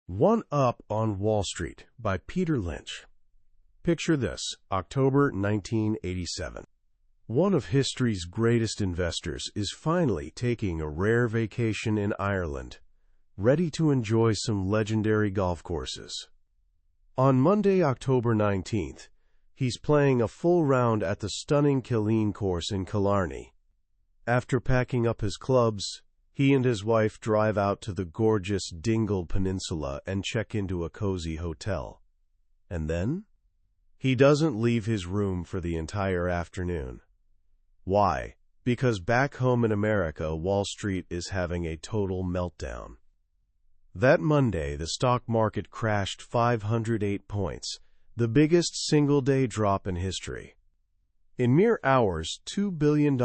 One Up on Wall Street by Peter Lynch. Picture this, October 1987. One of history's greatest investors is finally taking a rare vacation in Ireland, ready to enjoy some legendary golf courses. On Monday, October 19th, he's playing a full round at the stunning Killeen course in Killarney. After packing up his clubs, he and his wife drive out to the gorgeous Dingle Peninsula and check into a cozy hotel. And then? He doesn't leave his room for the entire afternoon. Why? Because back home in America, Wall Street is having a total meltdown. That Monday, the stock market crashed 508 points, the biggest single-day drop in history. In mere hours, $2 billion,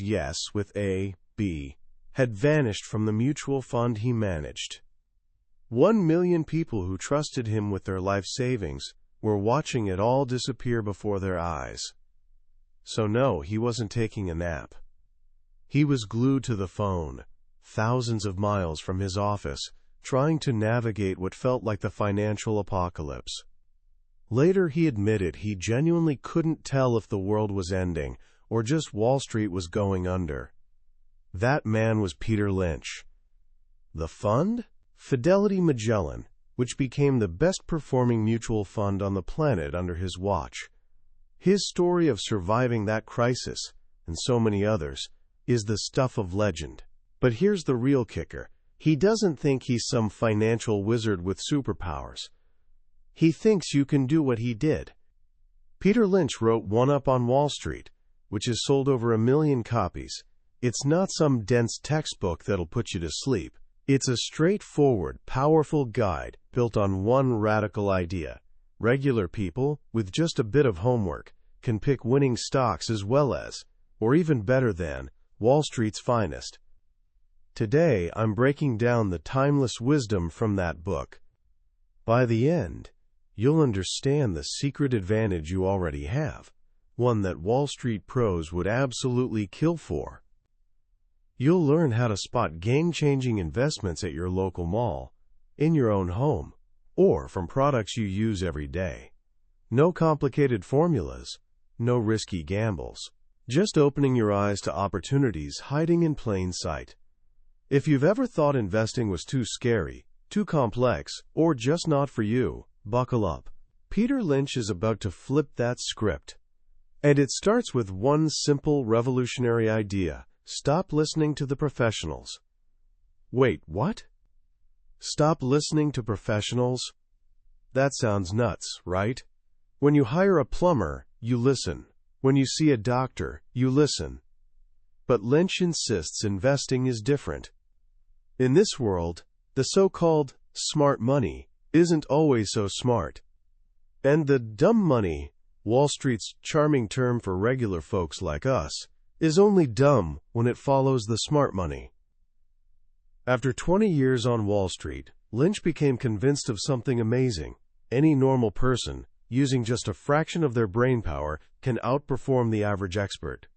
yes, with a B, had vanished from the mutual fund he managed. 1 million people who trusted him with their life savings were watching it all disappear before their eyes. So no, he wasn't taking a nap. He was glued to the phone, thousands of miles from his office, trying to navigate what felt like the financial apocalypse. Later, he admitted he genuinely couldn't tell if the world was ending or just Wall Street was going under. That man was Peter Lynch. The fund? Fidelity Magellan, which became the best-performing mutual fund on the planet under his watch. His story of surviving that crisis, and so many others, is the stuff of legend. But here's the real kicker. He doesn't think he's some financial wizard with superpowers. He thinks you can do what he did. Peter Lynch wrote One Up on Wall Street, which has sold over 1 million copies. It's not some dense textbook that'll put you to sleep. It's a straightforward, powerful guide built on one radical idea. Regular people, with just a bit of homework, can pick winning stocks as well as, or even better than, Wall Street's finest. Today, I'm breaking down the timeless wisdom from that book. By the end, you'll understand the secret advantage you already have, one that Wall Street pros would absolutely kill for. You'll learn how to spot game-changing investments at your local mall, in your own home, or from products you use every day. No complicated formulas, no risky gambles, just opening your eyes to opportunities hiding in plain sight. If you've ever thought investing was too scary, too complex, or just not for you, buckle up. Peter Lynch is about to flip that script. And it starts with one simple revolutionary idea. Stop listening to the professionals. Wait, what? Stop listening to professionals? That sounds nuts, right? When you hire a plumber, you listen. When you see a doctor, you listen. But Lynch insists investing is different. In this world, the so-called smart money isn't always so smart. And the dumb money, Wall Street's charming term for regular folks like us, is only dumb when it follows the smart money. After 20 years on Wall Street, Lynch became convinced of something amazing. Any normal person, using just a fraction of their brainpower, can outperform the average expert.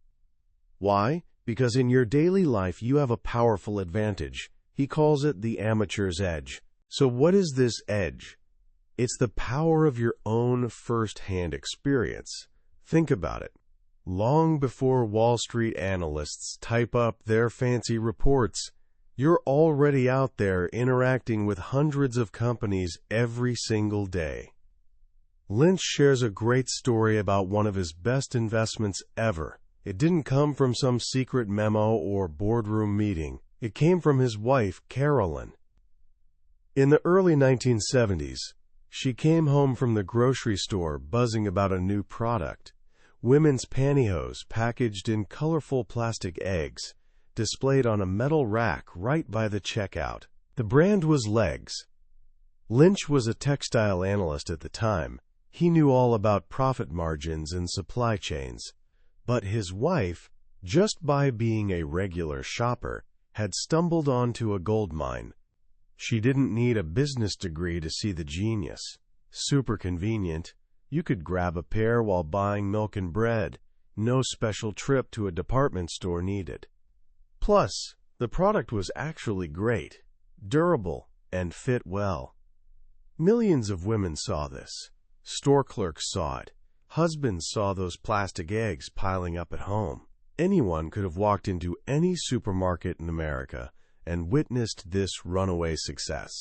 Why? Because in your daily life you have a powerful advantage. He calls it the amateur's edge. So what is this edge? It's the power of your own first-hand experience. Think about it. Long before Wall Street analysts type up their fancy reports, you're already out there interacting with hundreds of companies every single day. Lynch shares a great story about one of his best investments ever. It didn't come from some secret memo or boardroom meeting. It came from his wife, Carolyn. In the early 1970s, she came home from the grocery store buzzing about a new product. Women's pantyhose packaged in colorful plastic eggs, displayed on a metal rack right by the checkout. The brand was Legs. Lynch was a textile analyst at the time. He knew all about profit margins and supply chains. But his wife, just by being a regular shopper, had stumbled onto a gold mine. She didn't need a business degree to see the genius. Super convenient. You could grab a pair while buying milk and bread. No special trip to a department store needed. Plus, the product was actually great, durable, and fit well. Millions of women saw this. Store clerks saw it. Husbands saw those plastic eggs piling up at home. Anyone could have walked into any supermarket in America and witnessed this runaway success.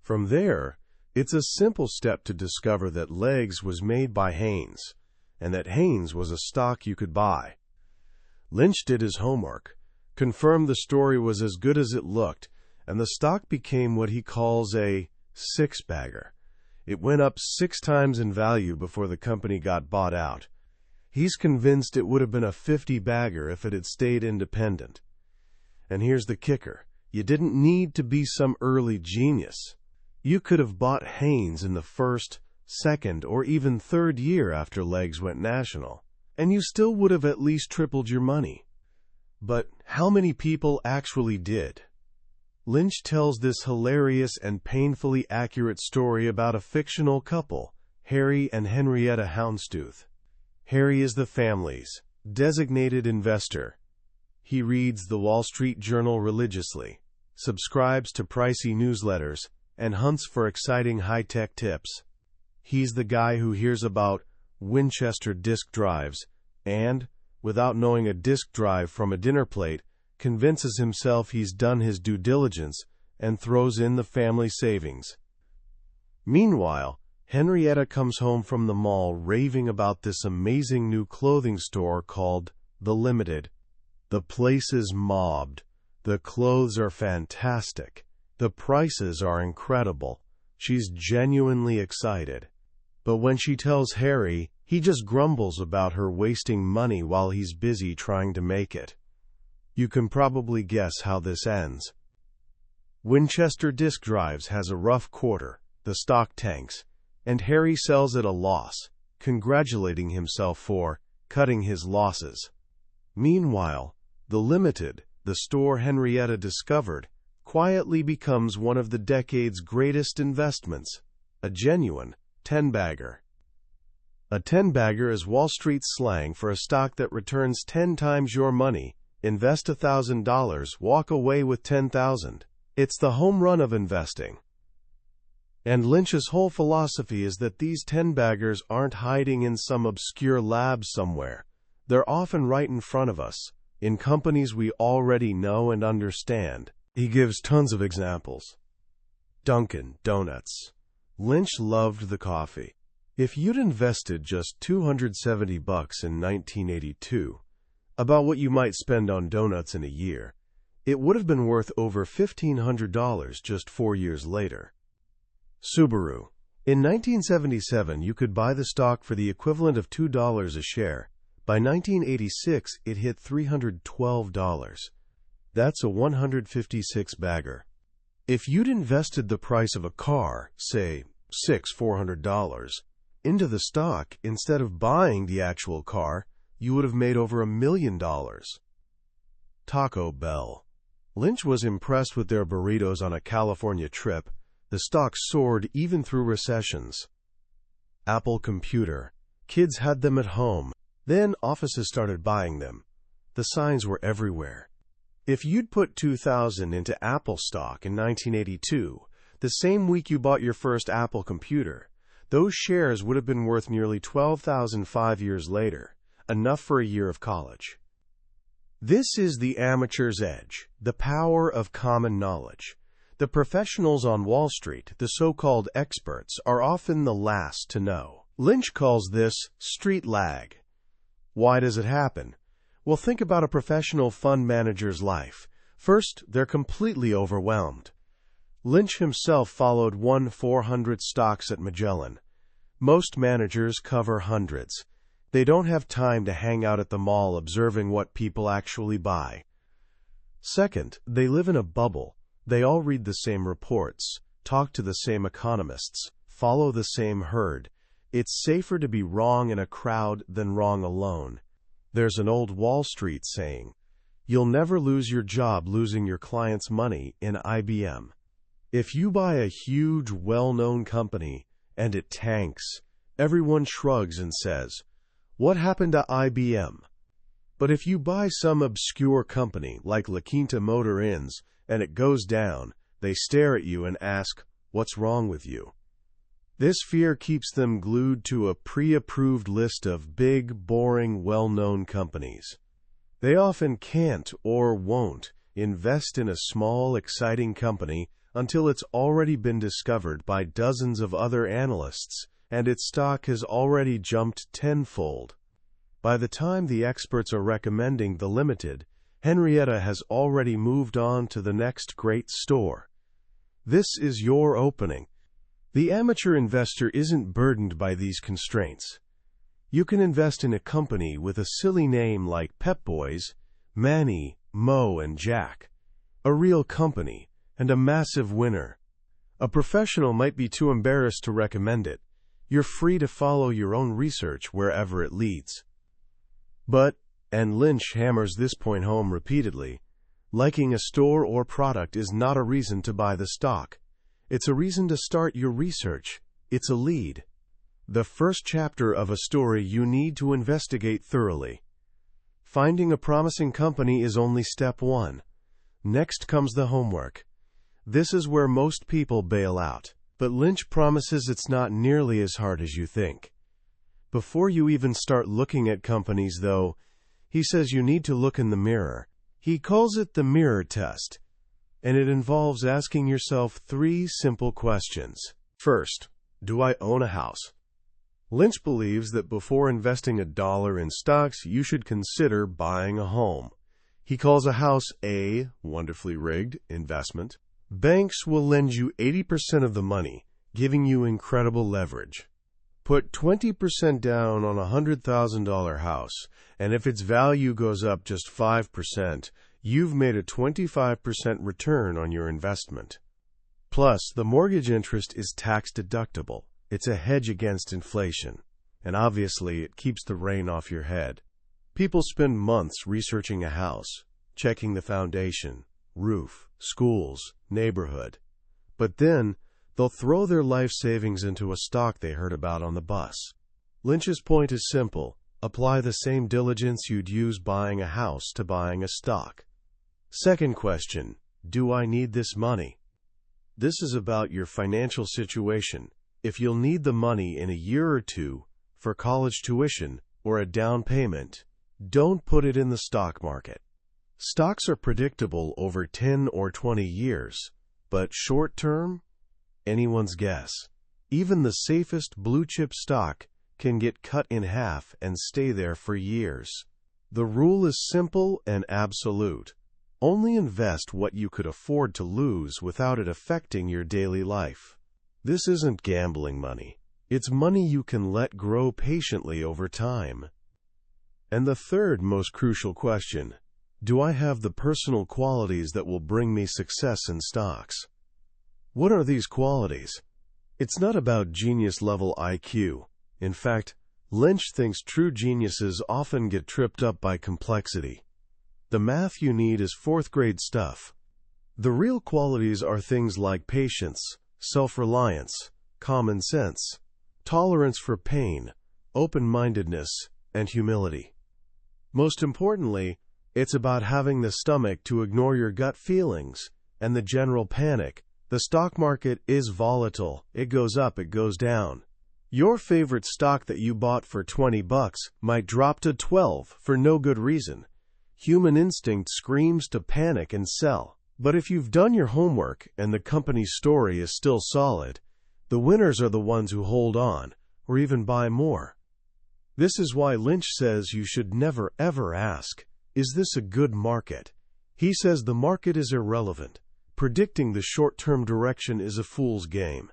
From there, it's a simple step to discover that Legs was made by Hanes, and that Hanes was a stock you could buy. Lynch did his homework, confirmed the story was as good as it looked, and the stock became what he calls a six-bagger. It went up 6 times in value before the company got bought out. He's convinced it would have been a 50-bagger if it had stayed independent. And here's the kicker. You didn't need to be some early genius. You could have bought Hanes in the first, second, or even third year after Legs went national, and you still would have at least tripled your money. But how many people actually did? Lynch tells this hilarious and painfully accurate story about a fictional couple, Harry and Henrietta Houndstooth. Harry is the family's designated investor. He reads the Wall Street Journal religiously, subscribes to pricey newsletters, and hunts for exciting high-tech tips. He's the guy who hears about Winchester disk drives and, without knowing a disk drive from a dinner plate, convinces himself he's done his due diligence and throws in the family savings. Meanwhile, Henrietta comes home from the mall raving about this amazing new clothing store called The Limited. The place is mobbed. The clothes are fantastic. The prices are incredible. She's genuinely excited. But when she tells Harry, he just grumbles about her wasting money while he's busy trying to make it. You can probably guess how this ends. Winchester Disk Drives has a rough quarter, the stock tanks, and Harry sells at a loss, congratulating himself for cutting his losses. Meanwhile, The Limited, the store Henrietta discovered, quietly becomes one of the decade's greatest investments, a genuine 10-bagger. A 10-bagger is Wall Street slang for a stock that returns 10 times your money. Invest $1,000, walk away with $10,000. It's the home run of investing. And Lynch's whole philosophy is that these 10-baggers aren't hiding in some obscure lab somewhere. They're often right in front of us, in companies we already know and understand. He gives tons of examples. Dunkin' Donuts. Lynch loved the coffee. If you'd invested just $270 in 1982, about what you might spend on donuts in a year, it would have been worth over $1,500 just 4 years later. Subaru. In 1977, you could buy the stock for the equivalent of $2 a share. By 1986, it hit $312. That's a 156-bagger. If you'd invested the price of a car, say $400, into the stock instead of buying the actual car, you would have made over $1 million. Taco Bell. Lynch was impressed with their burritos on a California trip. The stock soared even through recessions. Apple Computer. Kids had them at home. Then offices started buying them. The signs were everywhere. If you'd put $2,000 into Apple stock in 1982, the same week you bought your first Apple computer, those shares would have been worth nearly $12,000 5 years later, enough for a year of college. This is the amateur's edge, the power of common knowledge. The professionals on Wall Street, the so-called experts, are often the last to know. Lynch calls this street lag. Why does it happen? Well, think about a professional fund manager's life. First, they're completely overwhelmed. Lynch himself followed 400 stocks at Magellan. Most managers cover hundreds. They don't have time to hang out at the mall observing what people actually buy. Second, they live in a bubble. They all read the same reports, talk to the same economists, follow the same herd. It's safer to be wrong in a crowd than wrong alone. There's an old Wall Street saying, "You'll never lose your job losing your client's money" in IBM. If you buy a huge, well-known company and it tanks, everyone shrugs and says, "What happened to IBM?" But if you buy some obscure company like La Quinta Motor Inns and it goes down, they stare at you and ask, "What's wrong with you?" This fear keeps them glued to a pre-approved list of big, boring, well-known companies. They often can't or won't invest in a small, exciting company until it's already been discovered by dozens of other analysts and its stock has already jumped tenfold. By the time the experts are recommending the limited, Henrietta has already moved on to the next great store. This is your opening. The amateur investor isn't burdened by these constraints. You can invest in a company with a silly name like Pep Boys, Manny, Mo, and Jack. A real company, and a massive winner. A professional might be too embarrassed to recommend it. You're free to follow your own research wherever it leads. But, and Lynch hammers this point home repeatedly, liking a store or product is not a reason to buy the stock. It's a reason to start your research. It's a lead. The first chapter of a story you need to investigate thoroughly. Finding a promising company is only step one. Next comes the homework. This is where most people bail out, but Lynch promises it's not nearly as hard as you think. Before you even start looking at companies, though, he says you need to look in the mirror. He calls it the mirror test, and it involves asking yourself 3 simple questions. First, do I own a house? Lynch believes that before investing $1 in stocks, you should consider buying a home. He calls a house a wonderfully rigged investment. Banks will lend you 80% of the money, giving you incredible leverage. Put 20% down on a $100,000 house, and if its value goes up just 5%, you've made a 25% return on your investment. Plus, the mortgage interest is tax deductible. It's a hedge against inflation, and obviously it keeps the rain off your head. People spend months researching a house, checking the foundation, roof, schools, neighborhood. But then, they'll throw their life savings into a stock they heard about on the bus. Lynch's point is simple. Apply the same diligence you'd use buying a house to buying a stock. Second question, do I need this money? This is about your financial situation. If you'll need the money in a year or two for college tuition or a down payment, don't put it in the stock market. Stocks are predictable over 10 or 20 years, but short-term? Anyone's guess. Even the safest blue-chip stock can get cut in half and stay there for years. The rule is simple and absolute. Only invest what you could afford to lose without it affecting your daily life. This isn't gambling money. It's money you can let grow patiently over time. And the third most crucial question, do I have the personal qualities that will bring me success in stocks? What are these qualities? It's not about genius-level IQ. In fact, Lynch thinks true geniuses often get tripped up by complexity. The math you need is 4th-grade stuff. The real qualities are things like patience, self-reliance, common sense, tolerance for pain, open-mindedness, and humility. Most importantly, it's about having the stomach to ignore your gut feelings and the general panic. The stock market is volatile. It goes up, it goes down. Your favorite stock that you bought for $20 might drop to $12 for no good reason. Human instinct screams to panic and sell. But if you've done your homework and the company's story is still solid, the winners are the ones who hold on, or even buy more. This is why Lynch says you should never ever ask, is this a good market? He says the market is irrelevant. Predicting the short-term direction is a fool's game.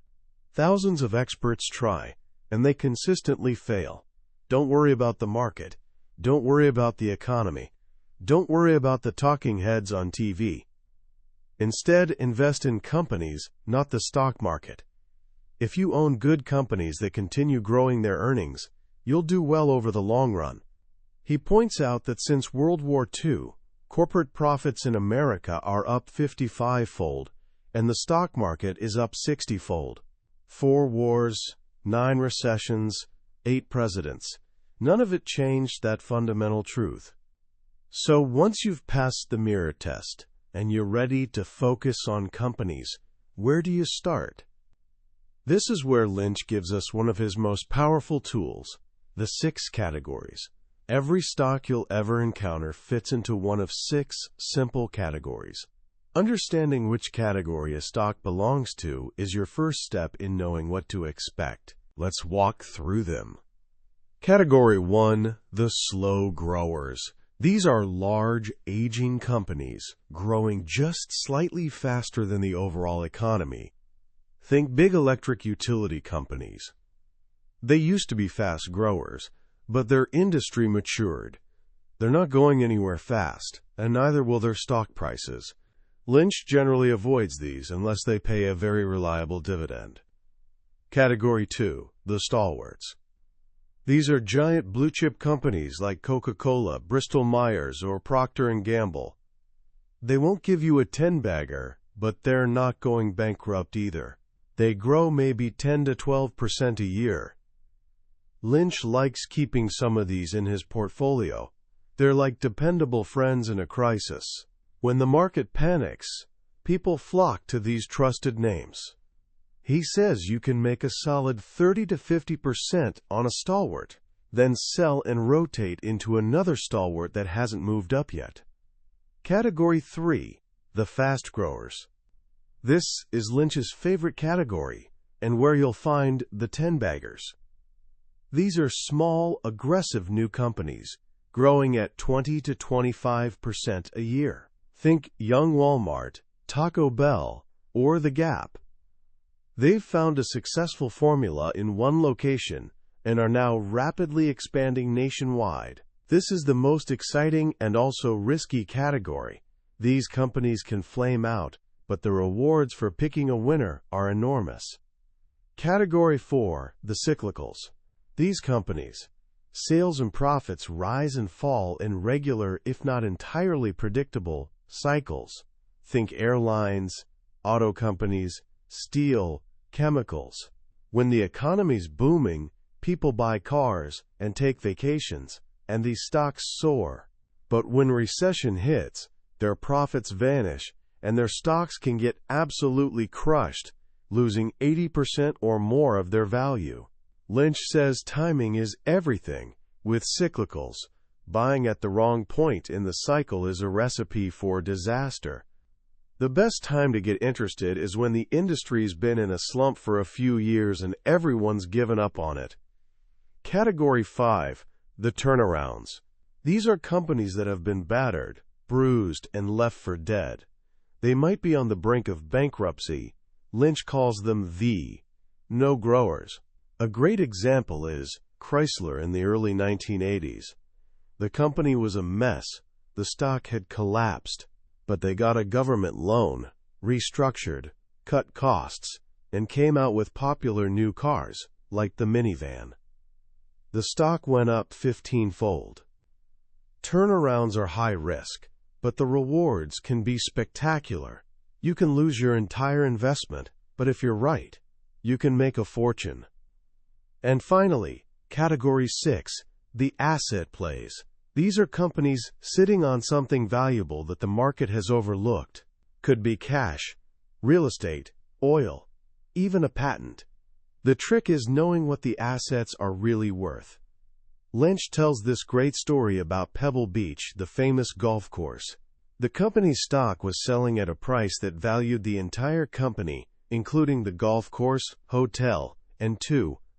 Thousands of experts try, and they consistently fail. Don't worry about the market. Don't worry about the economy. Don't worry about the talking heads on TV. Instead, invest in companies, not the stock market. If you own good companies that continue growing their earnings, you'll do well over the long run. He points out that since World War II, corporate profits in America are up 55-fold, and the stock market is up 60-fold. 4 wars, 9 recessions, 8 presidents. None of it changed that fundamental truth. So once you've passed the mirror test, and you're ready to focus on companies, where do you start? This is where Lynch gives us one of his most powerful tools, the 6 categories. Every stock you'll ever encounter fits into one of 6 simple categories. Understanding which category a stock belongs to is your first step in knowing what to expect. Let's walk through them. Category 1, the slow growers. These are large, aging companies growing just slightly faster than the overall economy. Think big electric utility companies. They used to be fast growers, but their industry matured. They're not going anywhere fast, and neither will their stock prices. Lynch generally avoids these unless they pay a very reliable dividend. Category 2, the stalwarts. These are giant blue-chip companies like Coca-Cola, Bristol-Myers, or Procter & Gamble. They won't give you a 10-bagger, but they're not going bankrupt either. They grow maybe 10 to 12% a year. Lynch likes keeping some of these in his portfolio. They're like dependable friends in a crisis. When the market panics, people flock to these trusted names. He says you can make a solid 30 to 50% on a stalwart, then sell and rotate into another stalwart that hasn't moved up yet. Category 3, the fast growers. This is Lynch's favorite category, and where you'll find the 10-baggers. These are small, aggressive new companies, growing at 20 to 25% a year. Think Young Walmart, Taco Bell, or The Gap. They've found a successful formula in one location and are now rapidly expanding nationwide. This is the most exciting and also risky category. These companies can flame out, but the rewards for picking a winner are enormous. Category 4, the cyclicals. These companies, sales and profits rise and fall in regular, if not entirely predictable, cycles. Think airlines, auto companies, steel, chemicals. When the economy's booming, people buy cars and take vacations, and these stocks soar. But when recession hits, their profits vanish, and their stocks can get absolutely crushed, losing 80% or more of their value. Lynch says timing is everything. With cyclicals, buying at the wrong point in the cycle is a recipe for disaster. The best time to get interested is when the industry's been in a slump for a few years and everyone's given up on it. Category 5, the turnarounds. These are companies that have been battered, bruised, and left for dead. They might be on the brink of bankruptcy. Lynch calls them the no growers. A great example is Chrysler in the early 1980s. The company was a mess. The stock had collapsed, but they got a government loan, restructured, cut costs, and came out with popular new cars, like the minivan. The stock went up 15-fold. Turnarounds are high risk, but the rewards can be spectacular. You can lose your entire investment, but if you're right, you can make a fortune. And finally, Category 6, the asset plays. These are companies sitting on something valuable that the market has overlooked. Could be cash, real estate, oil, even a patent. The trick is knowing what the assets are really worth. Lynch tells this great story about Pebble Beach, the famous golf course. The company's stock was selling at a price that valued the entire company, including the golf course, hotel, and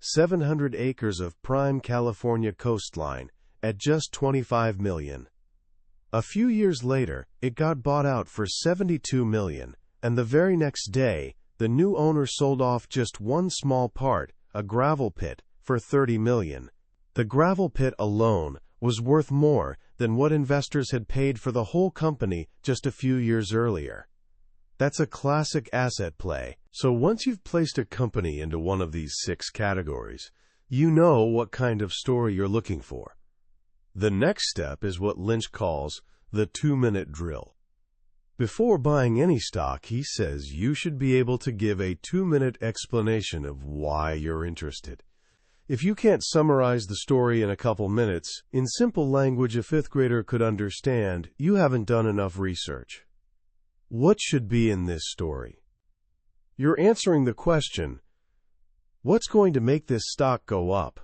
700 acres of prime California coastline, at just $25 million. A few years later, it got bought out for $72 million, and the very next day, the new owner sold off just one small part, a gravel pit, for $30 million. The gravel pit alone was worth more than what investors had paid for the whole company just a few years earlier. That's a classic asset play. So once you've placed a company into one of these 6 categories, you know what kind of story you're looking for. The next step is what Lynch calls the 2-minute drill. Before buying any stock, he says you should be able to give a 2-minute explanation of why you're interested. If you can't summarize the story in a couple minutes, in simple language a 5th grader could understand, you haven't done enough research. What should be in this story? You're answering the question, What's going to make this stock go up?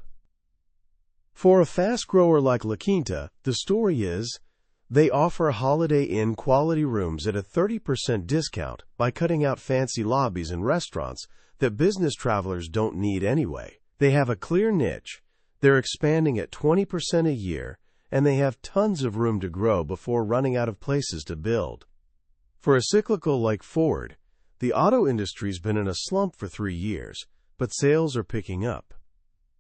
For a fast grower like La Quinta, the story is, they offer Holiday Inn quality rooms at a 30% discount by cutting out fancy lobbies and restaurants that business travelers don't need anyway. They have a clear niche, they're expanding at 20% a year, and they have tons of room to grow before running out of places to build. For a cyclical like Ford, the auto industry's been in a slump for 3 years, but sales are picking up.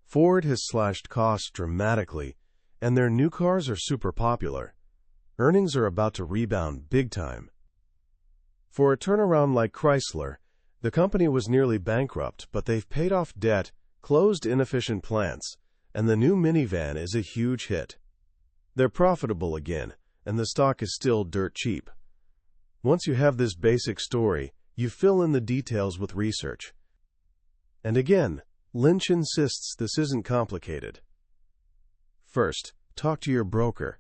Ford has slashed costs dramatically, and their new cars are super popular. Earnings are about to rebound big time. For a turnaround like Chrysler, the company was nearly bankrupt, but they've paid off debt, closed inefficient plants, and the new minivan is a huge hit. They're profitable again, and the stock is still dirt cheap. Once you have this basic story, you fill in the details with research. And again, Lynch insists this isn't complicated. First, talk to your broker.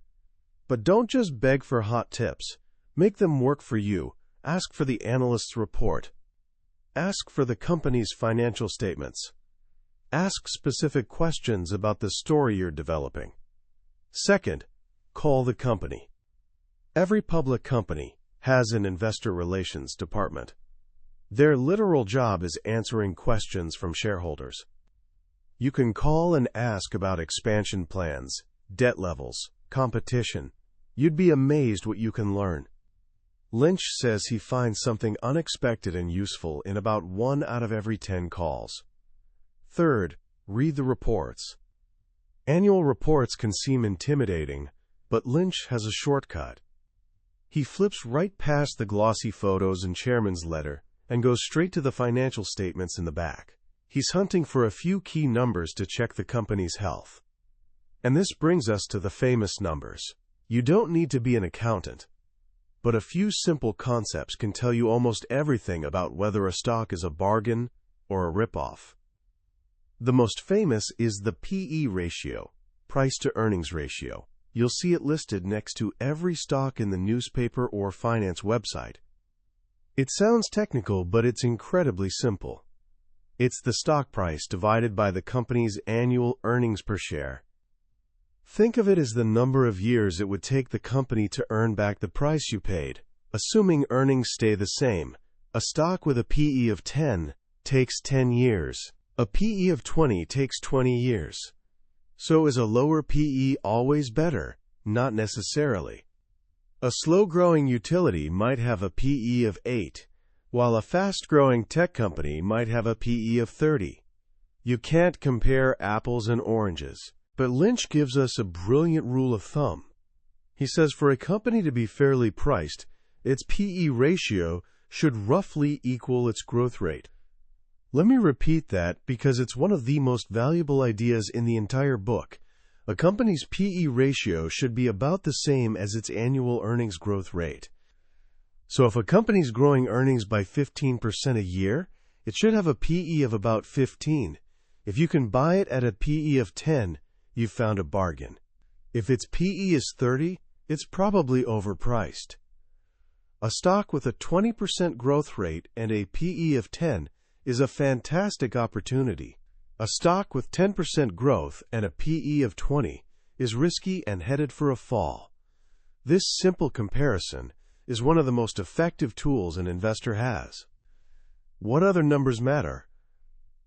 But don't just beg for hot tips. Make them work for you. Ask for the analyst's report. Ask for the company's financial statements. Ask specific questions about the story you're developing. Second, call the company. Every public company has an investor relations department. Their literal job is answering questions from shareholders. You can call and ask about expansion plans, debt levels, competition. You'd be amazed what you can learn. Lynch says he finds something unexpected and useful in about 1 out of every 10 calls. Third, read the reports. Annual reports can seem intimidating, but Lynch has a shortcut. He flips right past the glossy photos and chairman's letter and goes straight to the financial statements in the back. He's hunting for a few key numbers to check the company's health. And this brings us to the famous numbers. You don't need to be an accountant, but a few simple concepts can tell you almost everything about whether a stock is a bargain or a ripoff. The most famous is the PE ratio, price-to-earnings ratio. You'll see it listed next to every stock in the newspaper or finance website. It sounds technical, but it's incredibly simple. It's the stock price divided by the company's annual earnings per share. Think of it as the number of years it would take the company to earn back the price you paid. Assuming earnings stay the same, a stock with a PE of 10 takes 10 years. A PE of 20 takes 20 years. So is a lower PE always better? Not necessarily. A slow-growing utility might have a PE of 8, while a fast-growing tech company might have a PE of 30. You can't compare apples and oranges. But Lynch gives us a brilliant rule of thumb. He says for a company to be fairly priced, its PE ratio should roughly equal its growth rate. Let me repeat that because it's one of the most valuable ideas in the entire book. A company's PE ratio should be about the same as its annual earnings growth rate. So if a company's growing earnings by 15% a year, it should have a PE of about 15. If you can buy it at a PE of 10, you've found a bargain. If its PE is 30, it's probably overpriced. A stock with a 20% growth rate and a PE of 10 is a fantastic opportunity. A stock with 10% growth and a PE of 20 is risky and headed for a fall. This simple comparison is one of the most effective tools an investor has. What other numbers matter?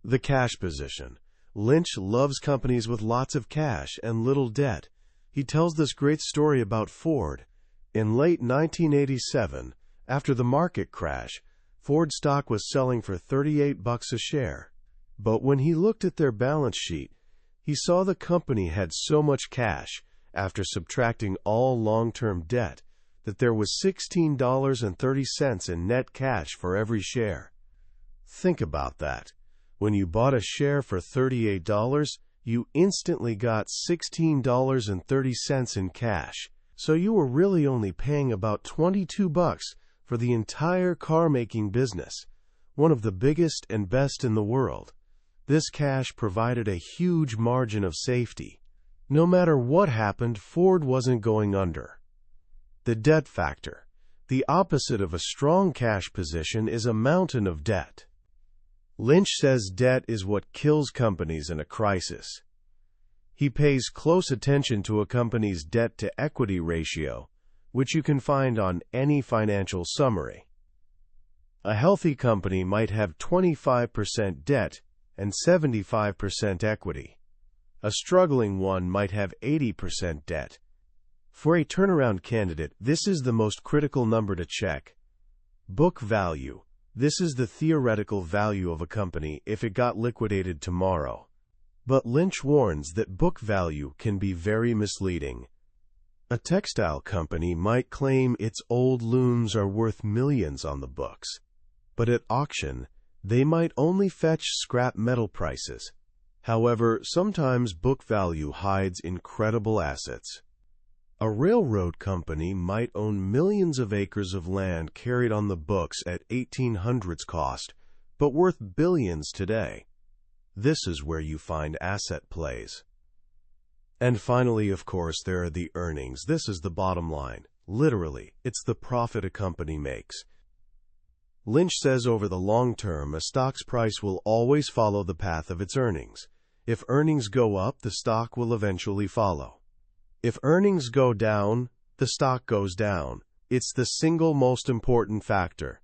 The cash position. Lynch loves companies with lots of cash and little debt. He tells this great story about Ford. In late 1987, after the market crash, Ford stock was selling for $38 a share. But when he looked at their balance sheet, he saw the company had so much cash, after subtracting all long-term debt, that there was $16.30 in net cash for every share. Think about that. When you bought a share for $38, you instantly got $16.30 in cash. So you were really only paying about $22 for the entire car-making business, one of the biggest and best in the world. This cash provided a huge margin of safety. No matter what happened, Ford wasn't going under. The debt factor. The opposite of a strong cash position is a mountain of debt. Lynch says debt is what kills companies in a crisis. He pays close attention to a company's debt-to-equity ratio, which you can find on any financial summary. A healthy company might have 25% debt and 75% equity. A struggling one might have 80% debt. For a turnaround candidate, this is the most critical number to check. Book value. This is the theoretical value of a company if it got liquidated tomorrow. But Lynch warns that book value can be very misleading. A textile company might claim its old looms are worth millions on the books, but at auction, they might only fetch scrap metal prices. However, sometimes book value hides incredible assets. A railroad company might own millions of acres of land carried on the books at 1800s cost, but worth billions today. This is where you find asset plays. And finally, of course, there are the earnings. This is the bottom line. Literally, it's the profit a company makes. Lynch says over the long term, a stock's price will always follow the path of its earnings. If earnings go up, the stock will eventually follow. If earnings go down, the stock goes down. It's the single most important factor.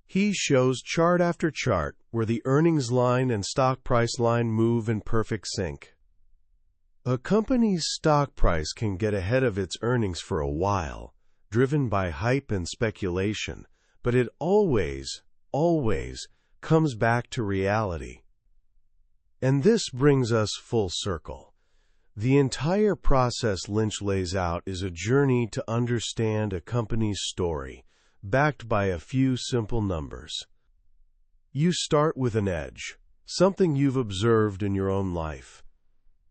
He shows chart after chart where the earnings line and stock price line move in perfect sync. A company's stock price can get ahead of its earnings for a while, driven by hype and speculation, but it always comes back to reality. And this brings us full circle. The entire process Lynch lays out is a journey to understand a company's story, backed by a few simple numbers. You start with an edge, something you've observed in your own life.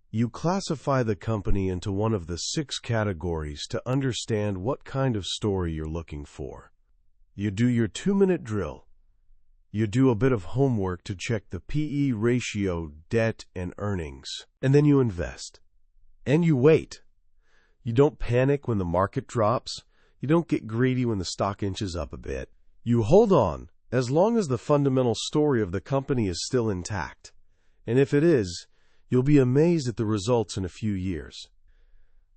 You classify the company into one of the 6 categories to understand what kind of story you're looking for. You do your 2-minute drill. You do a bit of homework to check the P/E ratio, debt, and earnings. And then you invest. And you wait. You don't panic when the market drops. You don't get greedy when the stock inches up a bit. You hold on as long as the fundamental story of the company is still intact. And if it is, you'll be amazed at the results in a few years.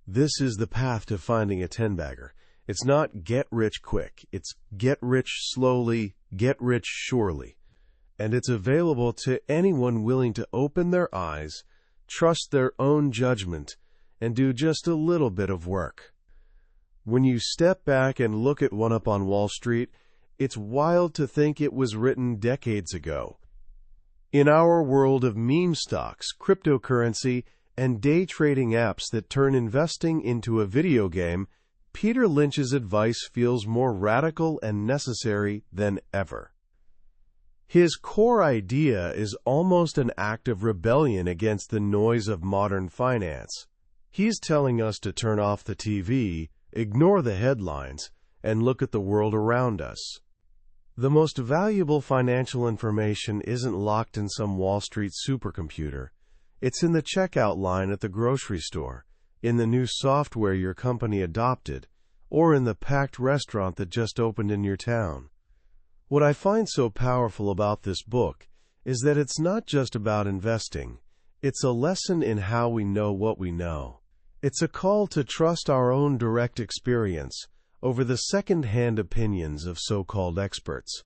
This is the path to finding a 10-bagger. It's not get rich quick. It's get rich slowly, get rich surely. And it's available to anyone willing to open their eyes, trust their own judgment, and do just a little bit of work. When you step back and look at One Up on Wall Street, it's wild to think it was written decades ago. In our world of meme stocks, cryptocurrency, and day trading apps that turn investing into a video game, Peter Lynch's advice feels more radical and necessary than ever. His core idea is almost an act of rebellion against the noise of modern finance. He's telling us to turn off the TV, ignore the headlines, and look at the world around us. The most valuable financial information isn't locked in some Wall Street supercomputer. It's in the checkout line at the grocery store, in the new software your company adopted, or in the packed restaurant that just opened in your town. What I find so powerful about this book is that it's not just about investing. It's a lesson in how we know what we know. It's a call to trust our own direct experience over the second-hand opinions of so-called experts.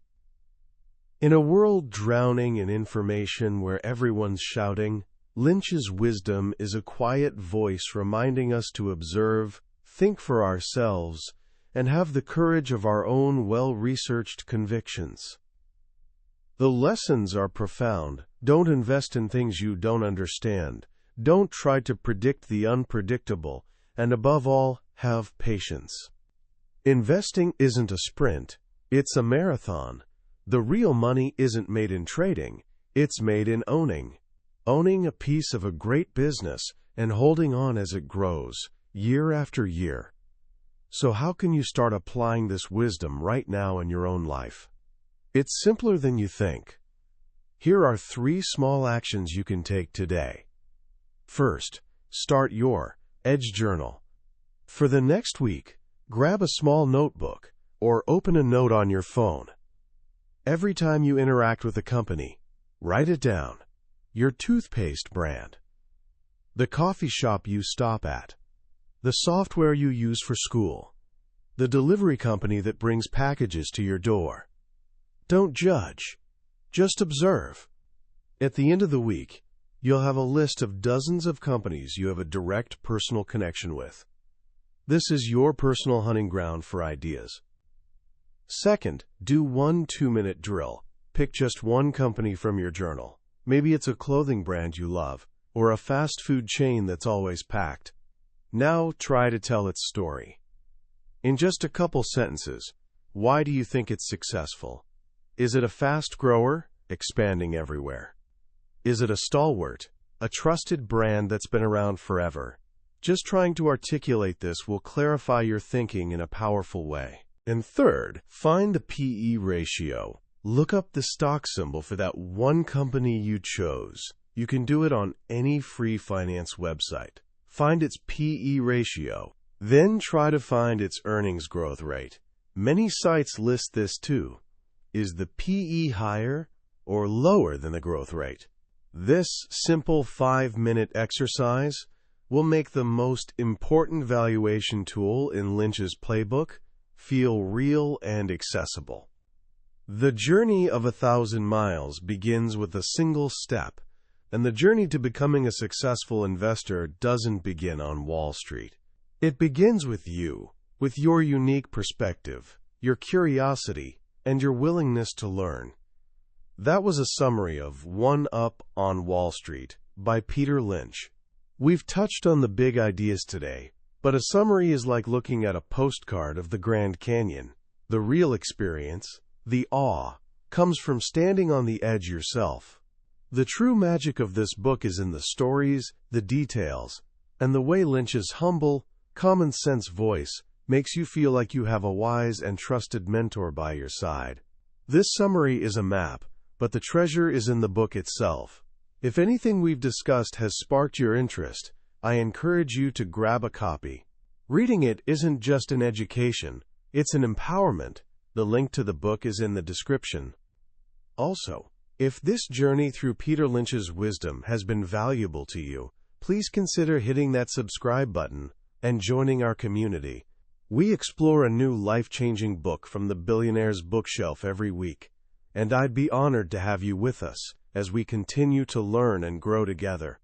In a world drowning in information where everyone's shouting, Lynch's wisdom is a quiet voice reminding us to observe, think for ourselves, and have the courage of our own well-researched convictions. The lessons are profound. Don't invest in things you don't understand. Don't try to predict the unpredictable. And above all, have patience. Investing isn't a sprint. It's a marathon. The real money isn't made in trading. It's made in owning. Owning a piece of a great business and holding on as it grows, year after year. So how can you start applying this wisdom right now in your own life? It's simpler than you think. Here are 3 small actions you can take today. First, start your Edge Journal. For the next week, grab a small notebook or open a note on your phone. Every time you interact with a company, Write it down. Your toothpaste brand. The coffee shop you stop at. The software you use for school. The delivery company that brings packages to your door. Don't judge. Just observe. At the end of the week, you'll have a list of dozens of companies you have a direct personal connection with. This is your personal hunting ground for ideas. Second, do one 2-minute drill. Pick just one company from your journal. Maybe it's a clothing brand you love, or a fast food chain that's always packed. Now try to tell its story. In just a couple sentences, why do you think it's successful? Is it a fast grower, expanding everywhere? Is it a stalwart, a trusted brand that's been around forever? Just trying to articulate this will clarify your thinking in a powerful way. And third, find the PE ratio. Look up the stock symbol for that one company you chose. You can do it on any free finance website. Find its PE ratio. Then try to find its earnings growth rate. Many sites list this too. Is the PE higher or lower than the growth rate? This simple 5-minute exercise will make the most important valuation tool in Lynch's playbook feel real and accessible. The journey of 1,000 miles begins with a single step, and the journey to becoming a successful investor doesn't begin on Wall Street. It begins with you, with your unique perspective, your curiosity, and your willingness to learn. That was a summary of One Up on Wall Street by Peter Lynch. We've touched on the big ideas today, but a summary is like looking at a postcard of the Grand Canyon. The real experience, the awe, comes from standing on the edge yourself. The true magic of this book is in the stories, the details, and the way Lynch's humble, common-sense voice makes you feel like you have a wise and trusted mentor by your side. This summary is a map, but the treasure is in the book itself. If anything we've discussed has sparked your interest, I encourage you to grab a copy. Reading it isn't just an education, it's an empowerment. The link to the book is in the description. Also, if this journey through Peter Lynch's wisdom has been valuable to you, please consider hitting that subscribe button and joining our community. We explore a new life-changing book from the billionaire's bookshelf every week, and I'd be honored to have you with us as we continue to learn and grow together.